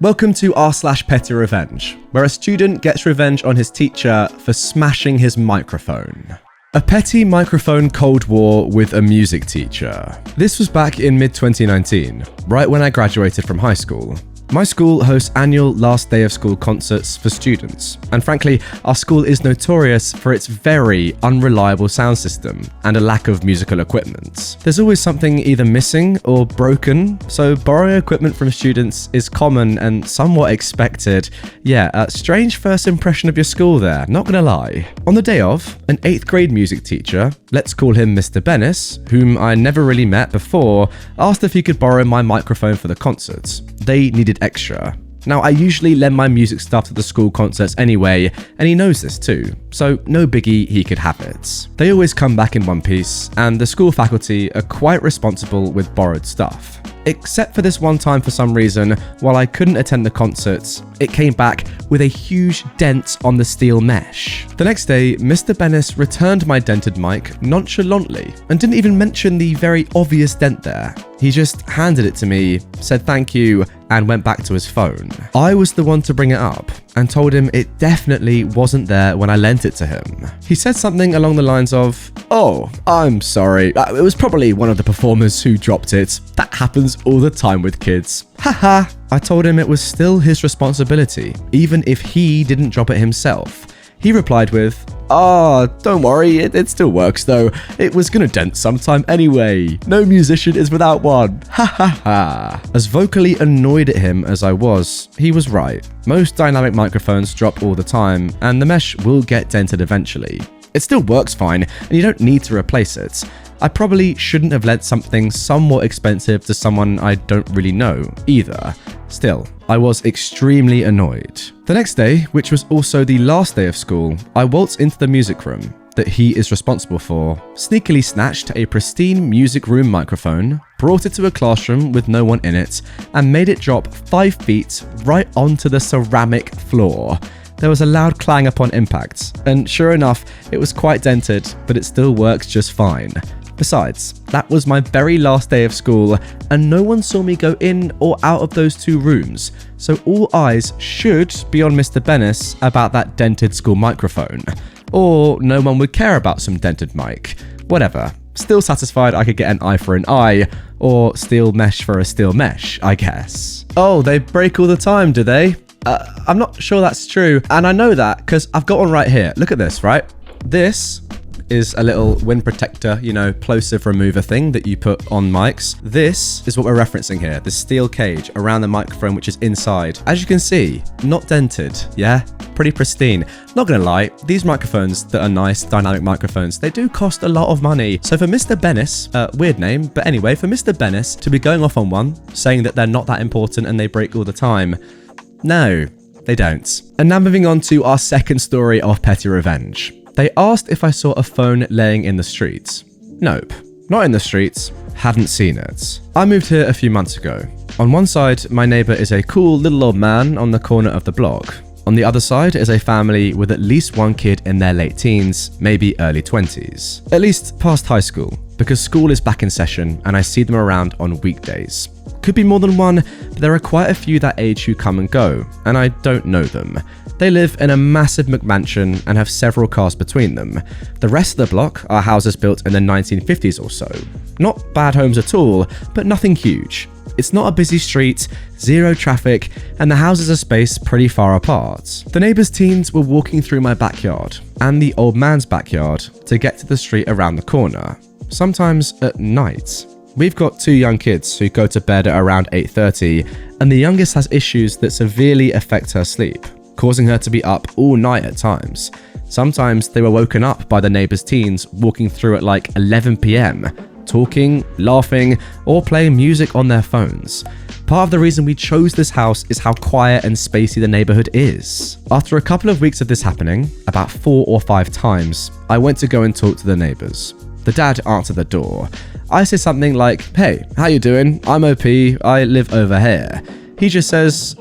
Welcome to r/PettyRevenge, where a student gets revenge on his teacher for smashing his microphone. A petty microphone cold war with a music teacher. This was back in mid-2019, right when I graduated from high school. My school hosts annual last day of school concerts for students, and frankly, our school is notorious for its very unreliable sound system and a lack of musical equipment. There's always something either missing or broken, so borrowing equipment from students is common and somewhat expected. Yeah, a strange first impression of your school there, not gonna lie. On the day of, an 8th grade music teacher, let's call him Mr. Bennis, whom I never really met before, asked if he could borrow my microphone for the concert. They needed extra. Now, I usually lend my music stuff to the school concerts anyway, and he knows this too, so no biggie, he could have it. They always come back in one piece, and the school faculty are quite responsible with borrowed stuff. Except for this one time for some reason, while I couldn't attend the concerts, it came back with a huge dent on the steel mesh. The next day, Mr. Bennis returned my dented mic nonchalantly and didn't even mention the very obvious dent there. He just handed it to me, said thank you, and went back to his phone. I was the one to bring it up and told him it definitely wasn't there when I lent it to him. He said something along the lines of, "Oh, I'm sorry, it was probably one of the performers who dropped it. That happens all the time with kids. Haha." I told him it was still his responsibility, even if he didn't drop it himself. He replied with, don't worry, it still works though. It was gonna dent sometime anyway. No musician is without one. Ha ha ha. As vocally annoyed at him as I was, he was right. Most dynamic microphones drop all the time, and the mesh will get dented eventually. It still works fine, and you don't need to replace it. I probably shouldn't have lent something somewhat expensive to someone I don't really know, either. Still, I was extremely annoyed. The next day, which was also the last day of school, I waltzed into the music room that he is responsible for, sneakily snatched a pristine music room microphone, brought it to a classroom with no one in it, and made it drop 5 feet right onto the ceramic floor. There was a loud clang upon impact, and sure enough, it was quite dented, but it still works just fine. Besides, that was my very last day of school, and no one saw me go in or out of those 2 rooms, so all eyes should be on Mr. Bennis about that dented school microphone. Or no one would care about some dented mic. Whatever. Still satisfied I could get an eye for an eye, or steel mesh for a steel mesh, I guess. Oh, they break all the time, do they? I'm not sure that's true, and I know that because I've got one right here. Look at this, right? This is a little wind protector, plosive remover thing that you put on mics. This is what we're referencing here, the steel cage around the microphone, which is inside. As you can see, not dented, yeah? Pretty pristine. Not gonna lie, these microphones that are nice, dynamic microphones, they do cost a lot of money. So for Mr. Bennis, weird name, but anyway, for Mr. Bennis to be going off on one, saying that they're not that important and they break all the time, no, they don't. And now moving on to our second story of petty revenge. They asked if I saw a phone laying in the streets. Nope, not in the streets, hadn't seen it. I moved here a few months ago. On one side, my neighbor is a cool little old man on the corner of the block. On the other side is a family with at least one kid in their late teens, maybe early 20s. At least past high school, because school is back in session and I see them around on weekdays. Could be more than one, but there are quite a few that age who come and go, and I don't know them. They live in a massive McMansion and have several cars between them. The rest of the block are houses built in the 1950s or so. Not bad homes at all, but nothing huge. It's not a busy street, zero traffic, and the houses are spaced pretty far apart. The neighbours' teens were walking through my backyard, and the old man's backyard, to get to the street around the corner. Sometimes at night. We've got 2 young kids who go to bed at around 8:30, and the youngest has issues that severely affect her sleep, causing her to be up all night at times. Sometimes they were woken up by the neighbours' teens walking through at like 11 PM, talking, laughing, or playing music on their phones. Part of the reason we chose this house is how quiet and spacey the neighborhood is. After a couple of weeks of this happening, about 4 or 5 times, I went to go and talk to the neighbors. The dad answered the door. I say something like, "Hey, how you doing? I'm OP, I live over here." He just says,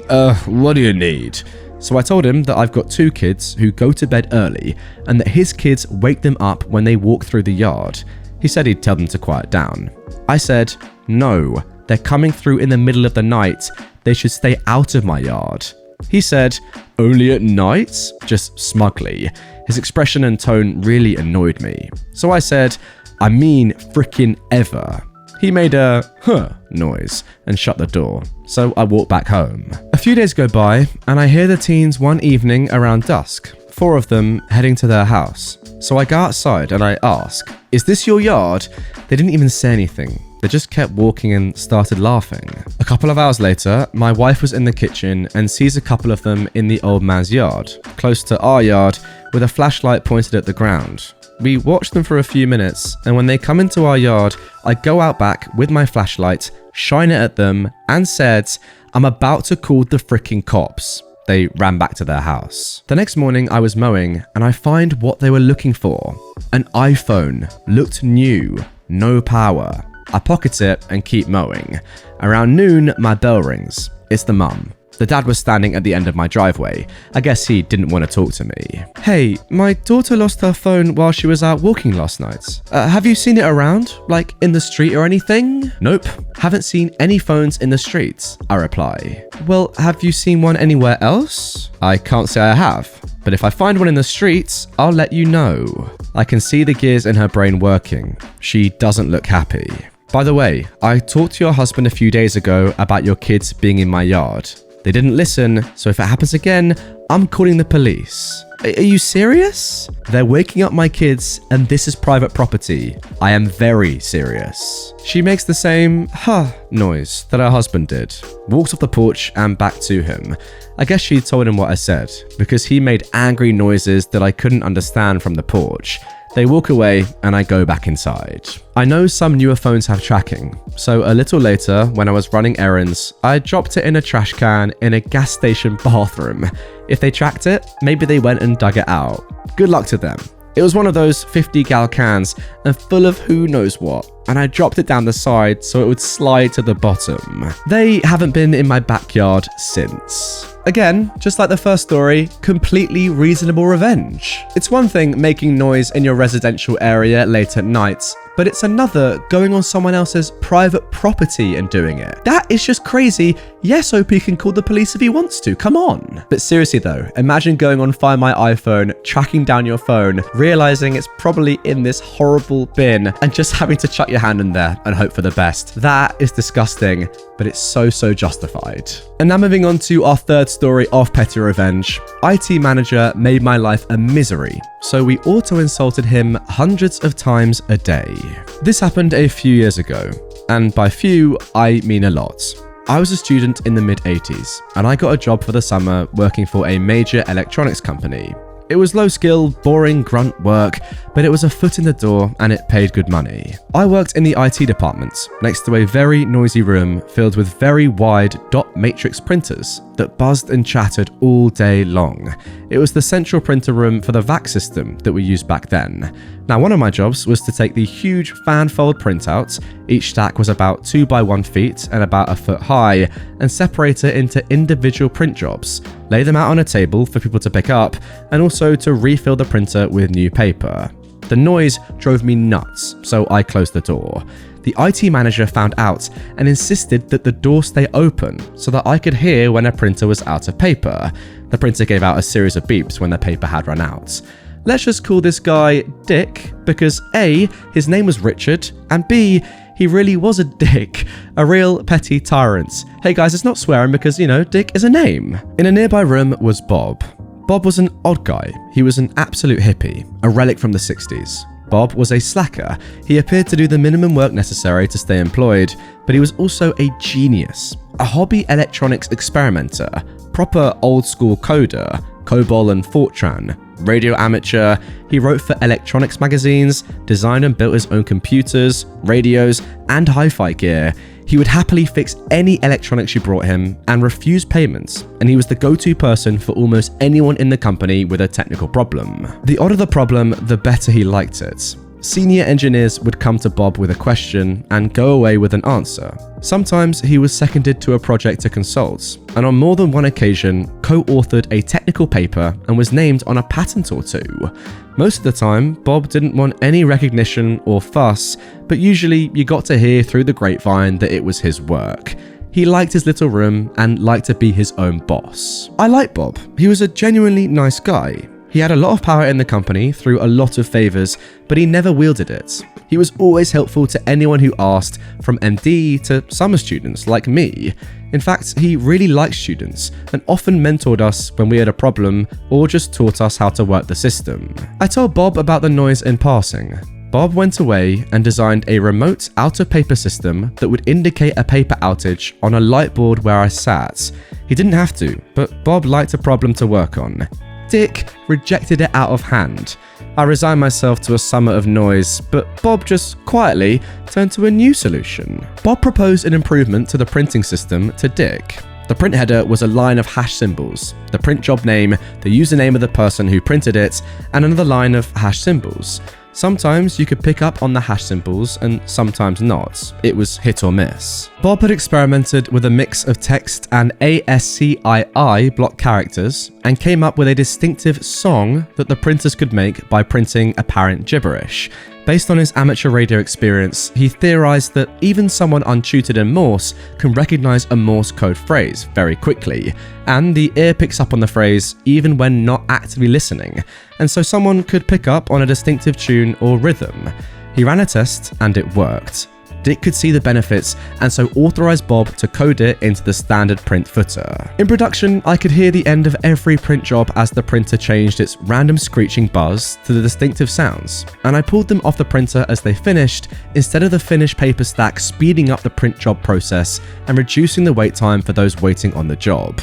what do you need?" So I told him that I've got 2 kids who go to bed early and that his kids wake them up when they walk through the yard. He said he'd tell them to quiet down. I said, "No, they're coming through in the middle of the night they should stay out of my yard. He said, "Only at night?" just smugly. His expression and tone really annoyed me. So I said, "I mean frickin' ever." He made a huh noise and shut the door, so I walked back home. A few days go by, and I hear the teens one evening around dusk, 4 of them heading to their house. So I go outside and I ask, "Is this your yard?" They didn't even say anything. They just kept walking and started laughing. A couple of hours later, my wife was in the kitchen and sees a couple of them in the old man's yard, close to our yard, with a flashlight pointed at the ground. We watched them for a few minutes, and when they come into our yard, I go out back with my flashlight, shine it at them, and said, "I'm about to call the freaking cops." They ran back to their house. The next morning, I was mowing, and I find what they were looking for. An iPhone. Looked new. No power. I pocket it and keep mowing. Around noon, my bell rings. It's the mum. The dad was standing at the end of my driveway. I guess he didn't want to talk to me. "Hey, my daughter lost her phone while she was out walking last night. Have you seen it around? Like in the street or anything?" "Nope, haven't seen any phones in the streets," I reply. "Well, have you seen one anywhere else?" "I can't say I have, but if I find one in the streets, I'll let you know." I can see the gears in her brain working. She doesn't look happy. "By the way, I talked to your husband a few days ago about your kids being in my yard. They didn't listen, so if it happens again, I'm calling the police." "Are you serious?" "They're waking up my kids, and this is private property. I am very serious." She makes the same huh noise that her husband did, walks off the porch and back to him. I guess she told him what I said, because he made angry noises that I couldn't understand from the porch. They walk away and I go back inside. I know some newer phones have tracking, so a little later, when I was running errands, I dropped it in a trash can in a gas station bathroom. If they tracked it, maybe they went and dug it out. Good luck to them. It was one of those 50-gal cans and full of who knows what, and I dropped it down the side so it would slide to the bottom. They haven't been in my backyard since. Again, just like the first story, completely reasonable revenge. It's one thing making noise in your residential area late at night, but it's another going on someone else's private property and doing it. That is just crazy. Yes, OP can call the police if he wants to, come on. But seriously though, imagine going on Find My iPhone, tracking down your phone, realizing it's probably in this horrible bin, and just having to chuck your hand in there and hope for the best. That is disgusting, but it's so justified. And now moving on to our third story of Petty Revenge. IT manager made my life a misery, so we auto-insulted him hundreds of times a day. This happened a few years ago, and by few, I mean a lot. I was a student in the mid-80s, and I got a job for the summer working for a major electronics company. It was low-skill, boring grunt work, but it was a foot in the door and it paid good money. I worked in the IT department, next to a very noisy room filled with very wide dot matrix printers that buzzed and chattered all day long. It was the central printer room for the VAX system that we used back then. Now, one of my jobs was to take the huge fan-fold printouts, each stack was about 2 by 1 feet and about a foot high, and separate it into individual print jobs, lay them out on a table for people to pick up, and also to refill the printer with new paper. The noise drove me nuts, so I closed the door. The IT manager found out and insisted that the door stay open so that I could hear when a printer was out of paper. The printer gave out a series of beeps when the paper had run out. Let's just call this guy Dick, because A, his name was Richard, and B, he really was a dick, a real petty tyrant. Hey guys, it's not swearing because, Dick is a name. In a nearby room was Bob. Bob was an odd guy. He was an absolute hippie, a relic from the 60s. Bob was a slacker. He appeared to do the minimum work necessary to stay employed, but he was also a genius, a hobby electronics experimenter, proper old school coder, COBOL and Fortran, radio amateur. He wrote for electronics magazines, designed and built his own computers, radios, and hi-fi gear. He would happily fix any electronics you brought him and refuse payments, and he was the go-to person for almost anyone in the company with a technical problem. The odder the problem, the better he liked it. Senior engineers would come to Bob with a question and go away with an answer. Sometimes he was seconded to a project to consult, and on more than one occasion co-authored a technical paper and was named on a patent or two. Most of the time, Bob didn't want any recognition or fuss, but usually you got to hear through the grapevine that it was his work. He liked his little room and liked to be his own boss. I like Bob. He was a genuinely nice guy. He had a lot of power in the company through a lot of favors, but he never wielded it. He was always helpful to anyone who asked, from MD to summer students like me. In fact, he really liked students and often mentored us when we had a problem or just taught us how to work the system. I told Bob about the noise in passing. Bob went away and designed a remote out-of-paper system that would indicate a paper outage on a light board where I sat. He didn't have to, but Bob liked a problem to work on. Dick rejected it out of hand. I resigned myself to a summer of noise, but Bob just quietly turned to a new solution. Bob proposed an improvement to the printing system to Dick. The print header was a line of hash symbols, the print job name, the username of the person who printed it, and another line of hash symbols. Sometimes you could pick up on the hash symbols and sometimes not. It was hit or miss. Bob had experimented with a mix of text and ASCII block characters and came up with a distinctive song that the printers could make by printing apparent gibberish. Based on his amateur radio experience, he theorized that even someone untutored in Morse can recognize a Morse code phrase very quickly, and the ear picks up on the phrase even when not actively listening, and so someone could pick up on a distinctive tune or rhythm. He ran a test and it worked. Dick could see the benefits and so authorized Bob to code it into the standard print footer. In production, I could hear the end of every print job as the printer changed its random screeching buzz to the distinctive sounds, and I pulled them off the printer as they finished instead of the finished paper stack speeding up the print job process and reducing the wait time for those waiting on the job.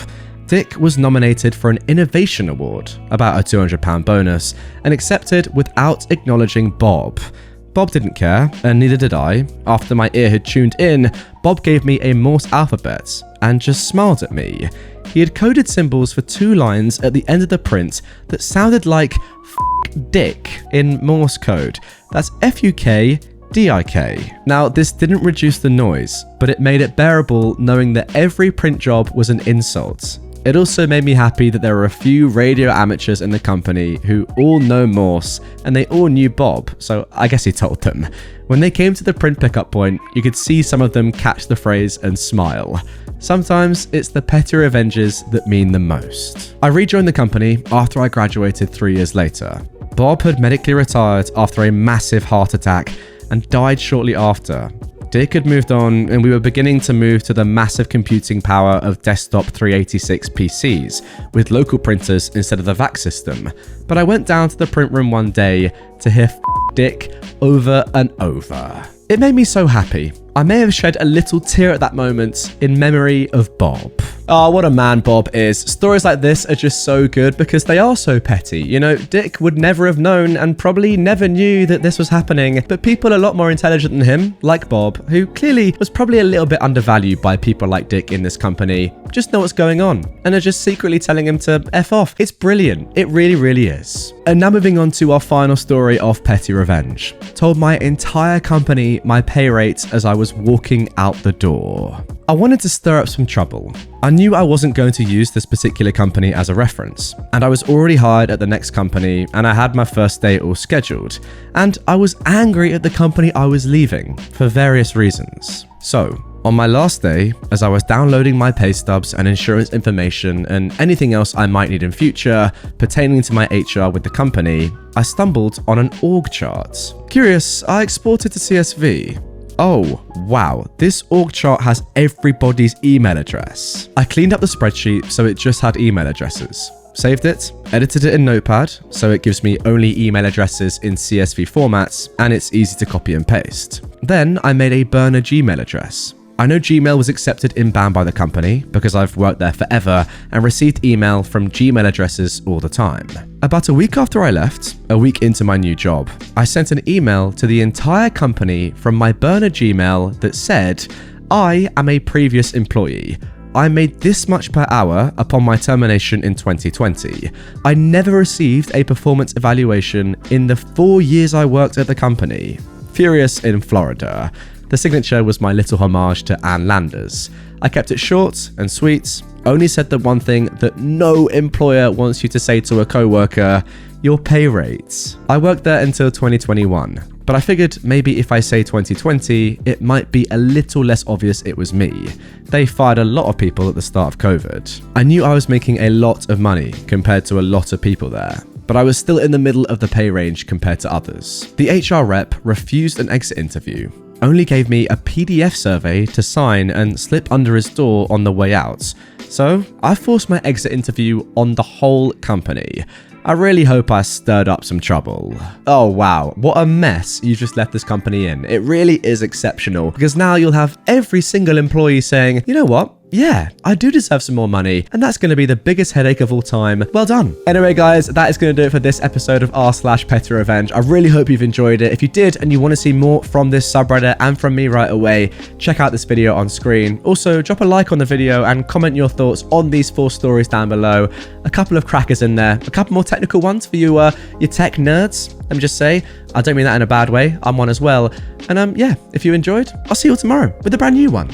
Dick was nominated for an Innovation Award, about a £200 bonus, and accepted without acknowledging Bob. Bob didn't care, and neither did I. After my ear had tuned in, Bob gave me a Morse alphabet and just smiled at me. He had coded symbols for 2 lines at the end of the print that sounded like F*** Dick in Morse code. That's FUK-DIK. Now, this didn't reduce the noise, but it made it bearable knowing that every print job was an insult. It also made me happy that there were a few radio amateurs in the company who all know Morse, and they all knew Bob, so I guess he told them. When they came to the print pickup point, you could see some of them catch the phrase and smile. Sometimes it's the petty revenges that mean the most. I rejoined the company after I graduated 3 years later. Bob had medically retired after a massive heart attack and died shortly after. Dick had moved on, and we were beginning to move to the massive computing power of desktop 386 PCs, with local printers instead of the VAX system. But I went down to the print room one day to hear F*** Dick over and over. It made me so happy. I may have shed a little tear at that moment in memory of Bob. Oh, what a man Bob is. Stories like this are just so good because they are so petty. You know, Dick would never have known and probably never knew that this was happening, but people a lot more intelligent than him, like Bob, who clearly was probably a little bit undervalued by people like Dick in this company, just know what's going on and are just secretly telling him to F off. It's brilliant. It really, really is. And now moving on to our final story of petty revenge. Told my entire company my pay rate as I was walking out the door. I wanted to stir up some trouble. I knew I wasn't going to use this particular company as a reference, and I was already hired at the next company and I had my first day all scheduled, and I was angry at the company I was leaving for various reasons. So, on my last day, as I was downloading my pay stubs and insurance information and anything else I might need in future pertaining to my HR with the company, I stumbled on an org chart. Curious, I exported to CSV. Oh, wow, this org chart has everybody's email address. I cleaned up the spreadsheet so it just had email addresses. Saved it, edited it in Notepad so it gives me only email addresses in CSV formats and it's easy to copy and paste. Then I made a burner Gmail address. I know Gmail was accepted inbound by the company because I've worked there forever and received email from Gmail addresses all the time. About a week after I left, a week into my new job, I sent an email to the entire company from my burner Gmail that said, I am a previous employee. I made this much per hour upon my termination in 2020. I never received a performance evaluation in the 4 years I worked at the company. Furious in Florida. The signature was my little homage to Ann Landers. I kept it short and sweet, only said the one thing that no employer wants you to say to a coworker, your pay rates. I worked there until 2021, but I figured maybe if I say 2020, it might be a little less obvious it was me. They fired a lot of people at the start of COVID. I knew I was making a lot of money compared to a lot of people there, but I was still in the middle of the pay range compared to others. The HR rep refused an exit interview, only gave me a PDF survey to sign and slip under his door on the way out. So I forced my exit interview on the whole company. I really hope I stirred up some trouble. Oh wow, what a mess you just left this company in. It really is exceptional, because now you'll have every single employee saying, you know what? Yeah, I do deserve some more money, and that's going to be the biggest headache of all time. Well done. Anyway, guys, that is going to do it for this episode of r/PettyRevenge. I really hope you've enjoyed it. If you did and you want to see more from this subreddit and from me right away, check out this video on screen. Also, drop a like on the video and comment your thoughts on these 4 stories down below. A couple of crackers in there, a couple more technical ones for you tech nerds. Let me just say, I don't mean that in a bad way. I'm one as well. And yeah, if you enjoyed, I'll see you all tomorrow with a brand new one.